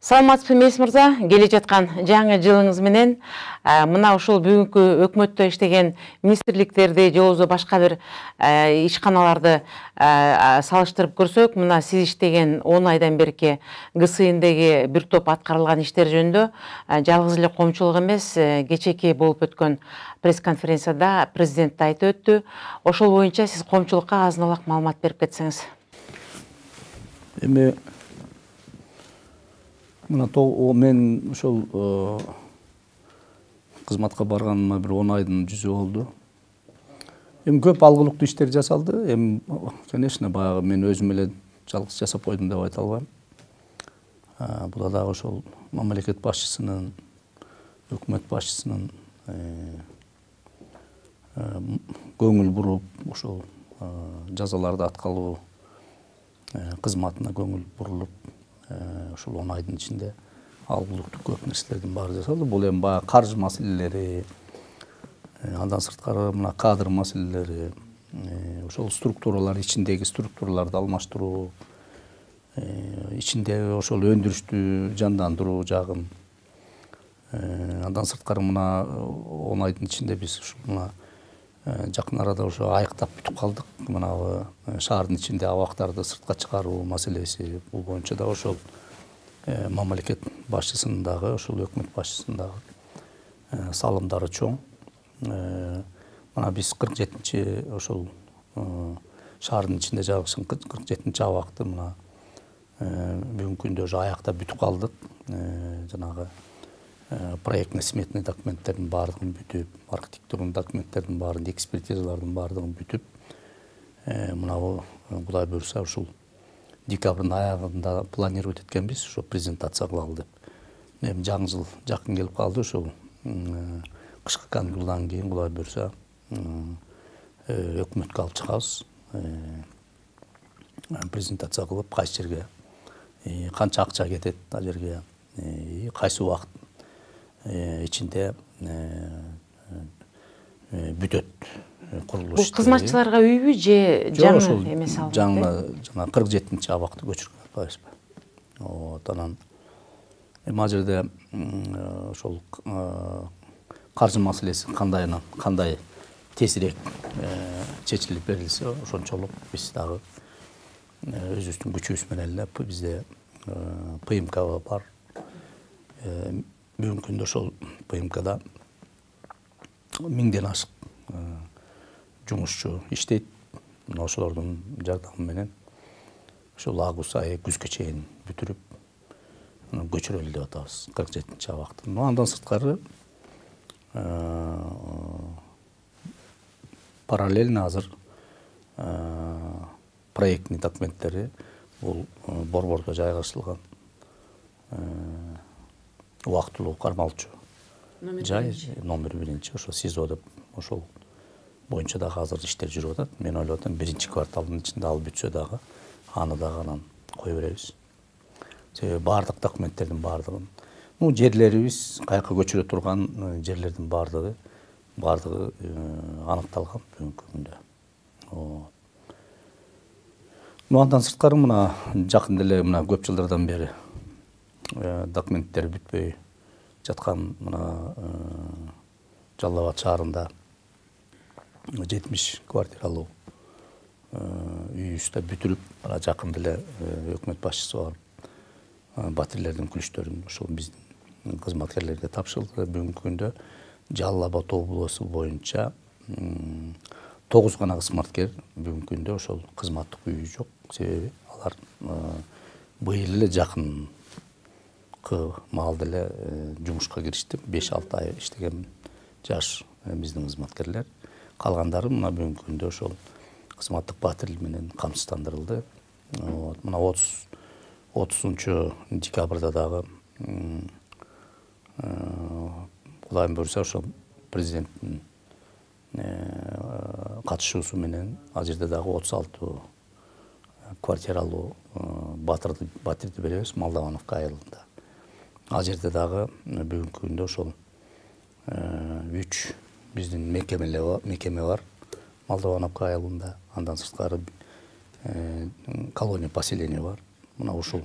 Саламатсызбы Мес мырза, келе жаткан жаңы жылыңыз менен мына ушул бүгүнкү өкмөттө иштеген министрликтерди же болбосо башка бир ишканаларды салыштырып көрсөк, мына сиз иштеген 10 айдан берки ГСИндеги бир топ аткарылган иштер жөнүндө жалгыз эле коомчулук эмес, кечээки болуп өткөн пресс-конференцияда президент да айтып өттү. Ошол боюнча сиз коомчулукка азынаак маалымат берип кетсеңиз. Эми мен ошол кызматка барганыма бир 10 айдын жүзү болду. Эми көп алгылыктуу иштер жасалды. Эми, конечно, баягы мен өзүм эле жалгыз жасап койдум деп айта албайм. Була дагы ошол мамлекет башчысынын, өкмөт башчысынын көңүл буруп, ошол жазаларды аткалоо кызматына көңүл бурулуп, ошол 10 айдын ичинде алгылыктуу көп нерселердин баары жасалды. Бул эми баягы каржы маселелери, андан сырткары мына кадр маселелери, ошол структуралар ичиндеги структураларды алмаштыруу, ичиндеги ошол өндүрүштү жандандыруу жагын. Андан сырткары мына 10 айдын ичинде биз ушул мына жакын арада ошо айыктап бүтүп калдык. Мына шаардын ичинде абактарды сыртка чыгаруу маселеси, бул боюнча да ошол мамлекет башчысынын дагы, ошол өкмөт башчысынын дагы салымдары чоң. Мына биз 47-чи ошол шаардын ичинде жайгашкан 47-чи абакты мына бүгүнкү күндө уже аяктап бүтүп калдык. Жанагы проектный сметный документтердин баардыгын бүтүп, архитектурный документтердин баарын, экспертизалардын баардыгын бүтүп, мына Кудай буйрса ушул декабрдын аягында планировать эткенбиз, ошо презентация кылалы деп. Эми жаңы жыл жакын келип калды, ошол кышкы каникулдан кийин Кудай буйрса өкмөткө алып чыгабыз. Презентация кылып, кайсы жерге канча акча кетет, ал жерге кайсы убакыт ичинде бүтөт курулуш иштери. Бул кызматчыларга үйбү же жаңы эмес алып? Жана 47-чи абакты көчүргөн атпайбызбы. Анан эми ал жерде ошол каржы маселеси кандай тезирээк чечилип берилсе, ошончолук биз дагы өзүбүздүн күчүбүз менен эле бизде ПМК бар. Бүгүнкү күндө ошол ПМКда 1000ден ашык жумушчу иштейт. Мына ошолордун жардамы менен ошол август айы күзгө чейин бүтүрүп, көчүрөлү деп атабыз 47-чи абакты. Андан сырткары параллельно азыр проектный документтери бул борбордо жайгашылган убактылуу кармалчу жай номер 1 ошо СИЗО деп, ошол боюнча дагы азыр иштер жүрүп атат. Мен ойлоп атам 1-чи кварталдын ичинде ал бүтсө дагы аны дагы анан кое беребиз. Себеби баардык документтердин баардыгын, жерлерибиз, каяка көчүрө турган жерлердин баардыгы аныкталган бүгүнкү күндө. Андан сырткары мына жакын деле мына көп жылдардан бери документтер бүтпөй жаткан мына Жалал Абад шаарында 70 квартиралуу үйүбүздү бүтүрүп, жакын деле өкмөт башчысы бар. Батирлердин күлүштөрүн ошол биздин кызматкерлерге тапшырылды. Бүгүнкү күндө Жалал Абад облусу боюнча 9 гана кызматкер бүгүнкү күндө ошол кызматтык үйү жок. Себеби алар быйыл эле жакын маалда эле жумушка киришти. 5-6 ай иштеген жаш биздин кызматкерлер. Калгандары мына бүгүнкү күндө ошол кызматтык батир менен камсыздандырылды. Мына 30 декабрда дагы Кудайым буйрса ошол президенттин катышуусу менен ал жерде дагы 36 квартиралуу батирди беребиз Молдовановка айылында. Ал жерде дагы бүгүнкү күндө ошол 3 биздин мекеме бар Молдовановка айылында. Андан сырткары колония поселение бар. Мына ушул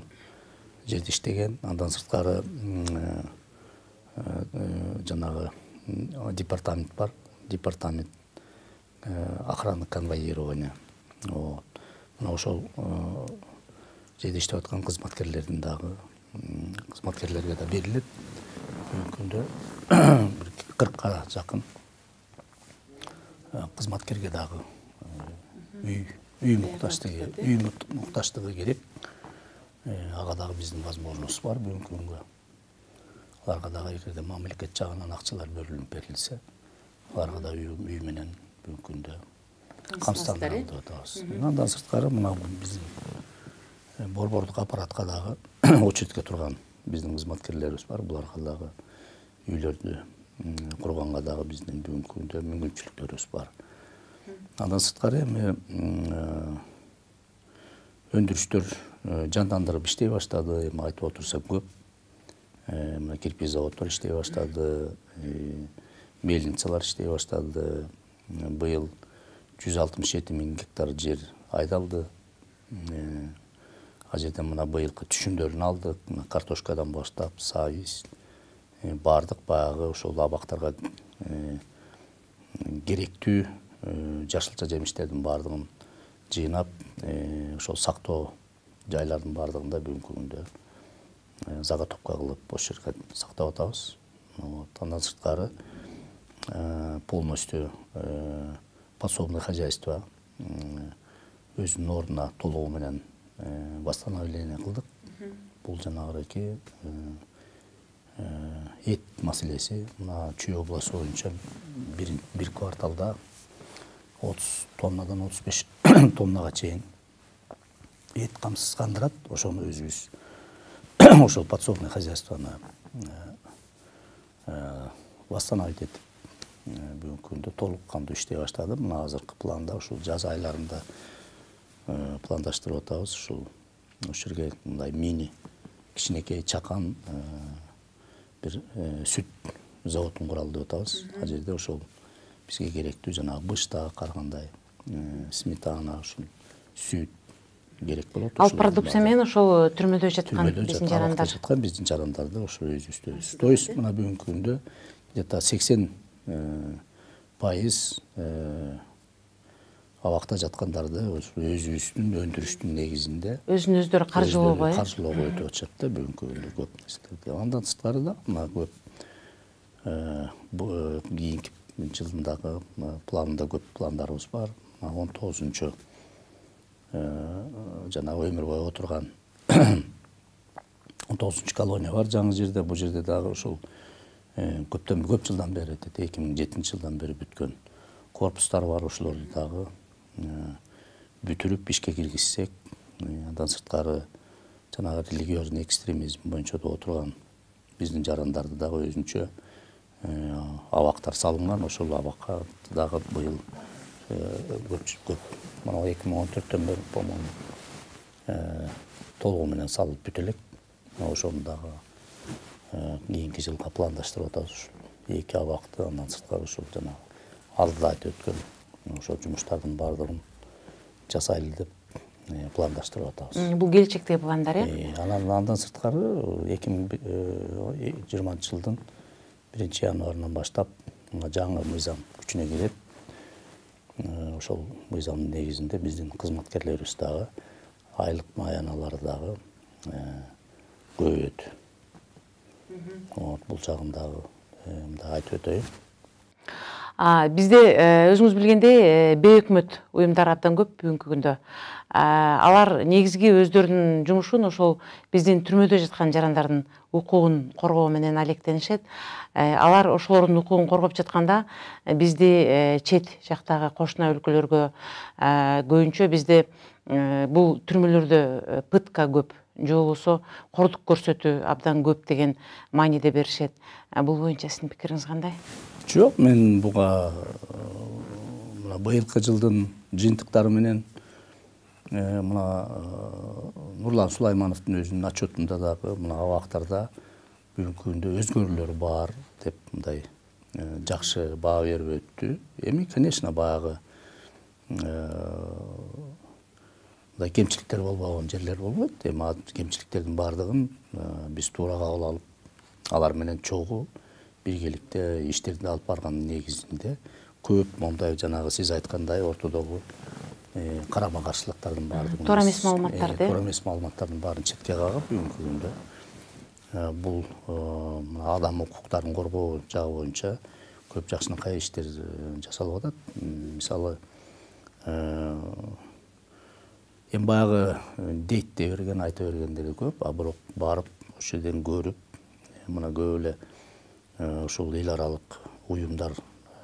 жерде иштеген. Андан сырткары жанагы департамент бар. Департамент охраны конвоирования. Мына ошол жерде иштеп аткан кызматкерлердин дагы кызматкерлерге да берилет. Бүгүнкү күндө 40ка жакын кызматкерге дагы үй мукташтыгы керек. Ага дагы биздин возможностубуз бар бүгүнкү күнгө. Аларга дагы эгерде мамлекет жагынан акчалар бөлүнүп берилсе, аларга да үй менен бүгүнкү күндө камсыздандырып атабыз. Андан сырткары мына биздин борбордук аппаратка дагы очередке турган биздин кызматкерлерибиз бар. Буларга дагы үйлөрдү курганга дагы биздин бүгүнкү күндө мүмкүнчүлүктөрүбүз бар. Андан сырткары эми өндүрүштөр жандандырып иштей баштады. Эми айтып отурсак көп. Мына кирпич заводдор иштей баштады, мельницалар иштей баштады. Быйыл 167 000 гектар жер айдалды. Ал жерден мына быйылкы түшүмдөрүн алдык. Мына картошкадан баштап, сабиз, бардык баягы ошол абактарга керектүү жашылча жемиштердин бардыгын жыйнап, ошол сактоо жайлардын бардыгында бүгүнкү күндө заготовка кылып ошол жерге сактап атабыз. Андан сырткары полностью подсобное хозяйство өзүнүн ордуна толугу менен восстановление кылдык. Бул жанагы эт маселеси мына Чүй областы боюнча бир кварталда 30 тоннадан 35 тоннага чейин эт камсыздандырат. Ошону өзүбүз ошол подсобное хозяйствону восстановить этип бүгүнкү күндө толук кандуу иштей баштады. Мына азыркы планда ушул жаз айларында пландаштырып атабыз. Ушул жерге мындай мини кичинекей чакан бир сүт заводун куралы деп атабыз. Ал жерде ошол бизге керектүү жанагы бышта каргандай сметана, ушул сүт керек болот. Ал продукция менен ошол түрмөдө жаткан биздин жарандар жаткан биздин жарандарды ошол өзүбүздө. То есть мына бүгүнкү күндө где-то 80% абакта жаткандарды өзүбүздүн өндүрүштүн негизинде өзүн өздөрү каржылоого өтүп атышат да бүгүнкү күндө көп нерселерди. Андан сырткары да мына көп кийинки жылдагы планда көп пландарыбыз бар. 19-чу жанагы өмүр бою отурган 19-чу колония бар жаңы жерде. Бул жерде дагы ушул көп жылдан бери 2007-жылдан бери бүткөн корпустар бар. Ошолорду дагы бүтүрүп ишке киргизсек, андан сырткары жанагы религиозный экстремизм боюнча да отурган биздин жарандарды дагы өзүнчө абактар салынган. Ошол абакка дагы быйыл көп мына 2014-төн бери по-моему толугу менен салып бүтө элек. Ошону дагы кийинки жылга пландаштырып атабыз. Ушул 2 абакты, андан сырткары ушул жанагы алдыда айтып өткөн ошол жумуштардын бардыгын жасайлы деп пландаштырып атабыз. Бул келечектеги пландар, Андан сырткары 2020-жылдын 1-январынан баштап жаңы мыйзам күчүнө кирет. Ошол мыйзамдын негизинде биздин кызматкерлерибиз дагы айлык маяналары дагы көбөйөт. Бул жагындагы мындай айтып өтөйүн. Бизде өзүңүз билгендей бейөкмөт уюмдар абдан көп бүгүнкү күндө. Алар негизги өздөрүнүн жумушун ошол биздин түрмөдө жаткан жарандардын укугун коргоо менен алектенишет. Алар ошолордун укугун коргоп жатканда бизди чет жактагы кошуна өлкөлөргө көбүнчө бизде бул түрмөлөрдө пытка көп, же болбосо кордук көрсөтүү абдан көп деген мааниде беришет. Бул боюнча сиздин пикириңиз кандай? Жок, мен буга мына быйылкы жылдын жыйынтыктары менен мына Нурлан Сулаймановдун өзүнүн отчетунда дагы мына абактарда бүгүнкү күндө өзгөрүүлөр бар деп мындай жакшы баа берип өттү. Эми конечно баягы мындай кемчиликтер болбогон жерлер болбойт. Эми кемчиликтердин баардыгын биз туура кабыл алып, алар менен чогуу биргеликте иштерди алып барганын негизинде көп мондай жанагы сиз айткандай ортодогу карама каршылыктардын баардыгын туура эмес маалыматтарды туура эмес маалыматтардын баарын четке кагып бүгүнкү күндө бул мына адам укуктарын коргоо жагы боюнча көп жакшынакай иштер жасалып атат. Мисалы эми баягы дейте берген, айта бергендери көп, а бирок барып ошол жерден көрүп, мына көп эле ушул эл аралык уюмдар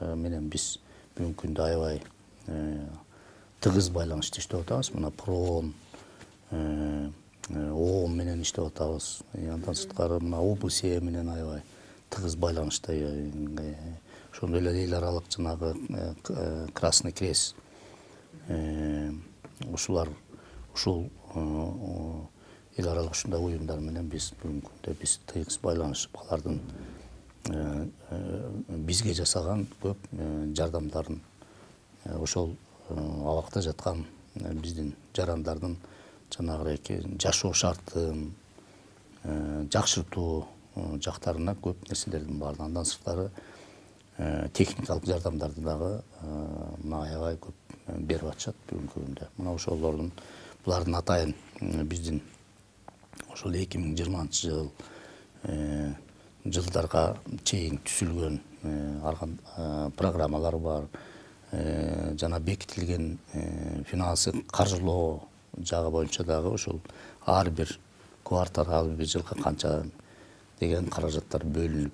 менен биз бүгүнкү күндө аябай тыгыз байланышта иштеп атабыз. Мына ПРООН, ООН менен иштеп атабыз. Андан сырткары мына ОБСЕ менен аябай тыгыз байланышта. Ошондой эле эл аралык жанагы Красный Крест ушул эл аралык ушундай уюмдар менен биз бүгүнкү күндө биз тыгыз байланышып, алардын бизге жасаган көп жардамдарын ошол абакта жаткан биздин жарандардын жанагы жашоо шартын жакшыртуу жактарына көп нерселердин баарын, андан сырткары техникалык жардамдарды дагы мына аябай көп берип атышат бүгүнкү күндө. Мына ошолордун булардын атайын биздин ошол 2020 жылдарга чейин түзүлгөн программалар бар. Жана бекитилген финансы каржылоо жагы боюнча дагы ошол ар бир квартал, ар бир жылга канча деген каражаттар бөлүнүп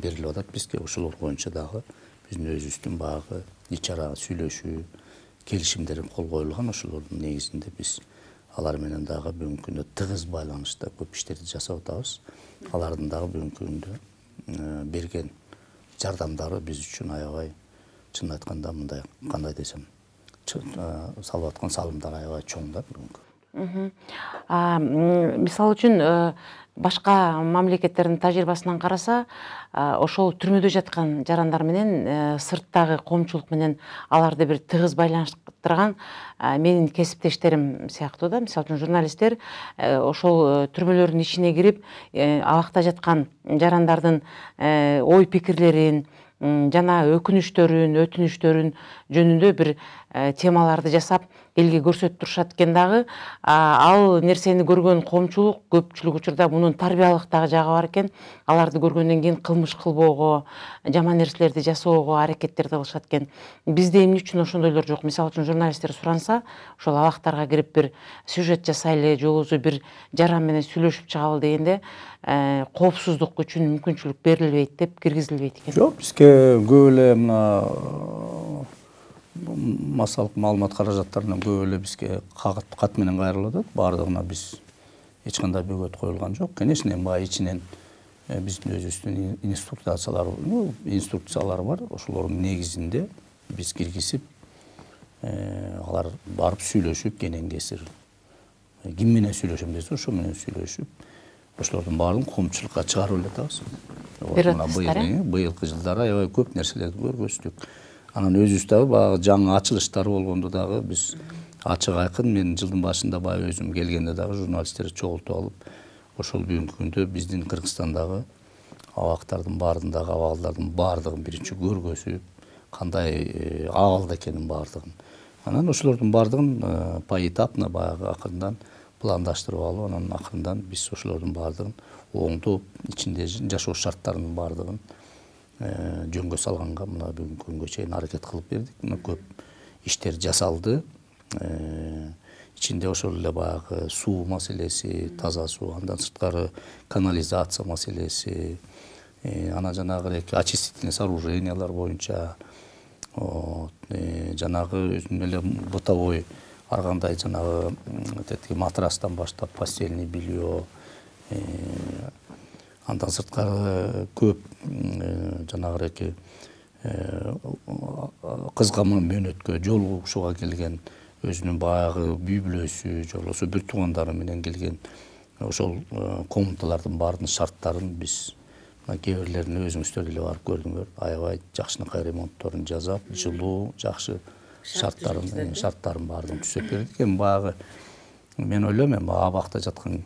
берилип атат бизге. Ошолор боюнча дагы биздин өзүбүздүн баягы ич-ара сүйлөшүү келишимдер кол коюлган. Ошолордун негизинде биз алар менен дагы бүгүнкү күндө тыгыз байланышта көп иштерди жасап атабыз. Алардын дагы бүгүнкү күндө берген жардамдары биз үчүн аябай, чын айтканда мындай кандай десем, салып аткан салымдар аябай чоң да бүгүнкү. Мисалы үчүн башка мамлекеттердин тажрыйбасынан караса, ошол түрмөдө жаткан жарандар менен сырттагы коомчулук менен аларды бир тыгыз байланыштырган менин кесиптештерим сыяктуу да. Мисалы үчүн журналисттер ошол түрмөлөрдүн ичине кирип, абакта жаткан жарандардын ой пикирлерин жана өкүнүчтөрүн, өтүнүчтөрүн жөнүндө бир темаларды жасап элге көрсөтүп турушат экен дагы. Ал нерсени көргөн коомчулук көпчүлүк учурда мунун тарбиялык дагы жагы бар экен. Аларды көргөндөн кийин кылмыш кылбоого, жаман нерселерди жасоого аракеттерди кылышат экен. Бизде эмне үчүн ошондойлор жок? Мисалы үчүн журналисттер суранса, ошол абактарга кирип бир сюжет жасайлы, же болбосо бир жаран менен сүйлөшүп чыгалы дегенде коопсуздук үчүн мүмкүнчүлүк берилбейт деп киргизилбейт экен. Жок, бизге көп эле мына массалык маалымат каражаттарынан көп эле бизге кат менен кайрылып атат. Баардыгына биз эч кандай бөгөт коюлган жок. Конечно, баягы ичинен биздин өзүбүздүн инструкциялар бар. Ошолордун негизинде биз киргизип, алар барып сүйлөшүп, кенен кесир ким менен сүйлөшөм десе, ошо менен сүйлөшүп, ошолордун баарын коомчулукка чыгарып эле атабыз. Быйылкы жылдары аябай көп нерселерди көргөздүк. Анан өзүбүз дагы баягы жаңы ачылыштар болгондо дагы биз ачык айкын, мен жылдын башында баягы өзүм келгенде дагы журналисттерди чогултуп алып, ошол бүгүнкү күндө биздин Кыргызстандагы абактардын баардыгындагы абалдардын баардыгын биринчи көргөзүп, кандай абалда экенин баардыгын. Анан ошолордун баардыгын поэтапно баягы акырындан пландаштырып алып, анан акырындан биз ошолордун баардыгын оңдоп, ичинде жашоо шарттарынын баардыгын жөнгө салганга мына бүгүнкү күнгө чейин аракет кылып бердик. Мына көп иштер жасалды. Ичинде ошол эле баягы суу маселеси, таза суу, андан сырткары канализация маселеси, анан жанагы очистительный сооружениялар боюнча, жанагы өзүнүн эле бытовой ар кандай жанагы матрастан баштап постельный белье, андан сырткары көп жанагы кызга мөөнөткө жолугушууга келген өзүнүн баягы үй бүлөсү, же болбосо бир туугандары менен келген ошол комнаталардын баардын шарттарын биз кээ бирлерин өзүңүздөр деле барып көрдүңөр. Аябай жакшынакай ремонтторун жасап, жылуу, жакшы шарттарын баардыгын түзөп бердик. Эми баягы мен ойлойм, эми абакта жаткан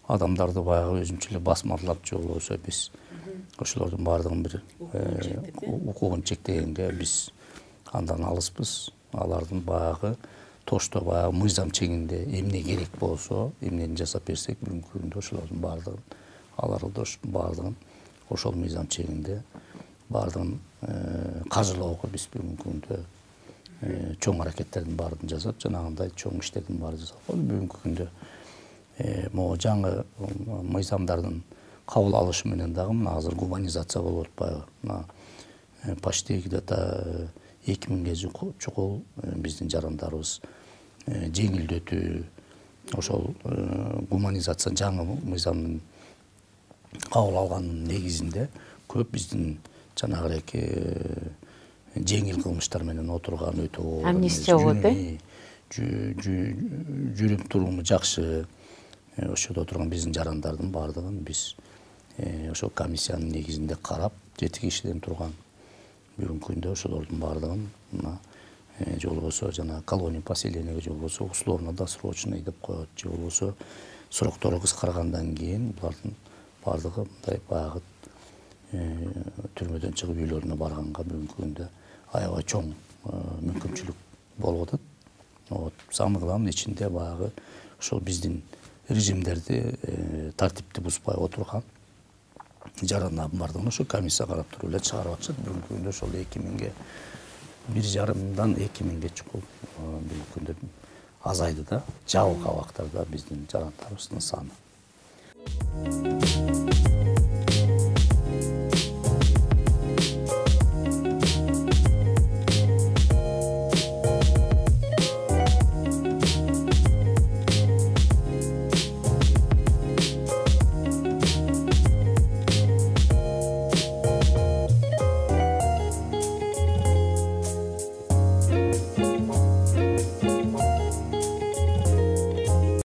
адамдарды баягы өзүнчө эле басмалап же болбосо биз ошолордун баардыгын бир укугун чектегенге биз андан алыспыз. Алардын баягы тошто баягы мыйзам чегинде эмне керек болсо, эмнени жасап берсек, бүгүнкү күндө ошолордун баардыгын баардыгын ошол мыйзам чегинде баардыгын каржылоого биз бүгүнкү күндө чоң аракеттердин баарын жасап, жанагындай чоң иштердин баарын жасап, бүгүнкү күндө могу жаңы мыйзамдардын кабыл алышы менен дагы мына азыр гуманизация болуп атпайбы? Мына почти где-то 2000ге чукул биздин жарандарыбыз жеңилдетүү, ошол гуманизация жаңы мыйзамдын кабыл алганынын негизинде көп биздин жанагырээк жеңил кылмыштар менен отурган өтө амнистия болот, жүрүм туруму жакшы ошодо отурган биздин жарандардын баардыгын биз ошол комиссиянын негизинде карап, 7 кишиден турган бүгүнкү күндө ошолордун баардыгын мына же болбосо жана колония поселениеге же болбосо условно-досрочный деп коет, же болбосо сроктору кыскаргандан кийин булардын баардыгы мындай баягы түрмөдөн чыгып үйлөрүнө барганга бүгүнкү күндө аябай чоң мүмкүнчүлүк болуп атат. Самый главный ичинде баягы ошол биздин режимдерди тартипти бузбай отурган жарандардын баардыгын ошо комиссия карап туруп эле чыгарып атышат. Бүгүнкү күндө ошол 2000ге 1,5-дан 2000ге чукул бүгүнкү күндө азайды да, жабык абактарда биздин жарандарыбыздын саны.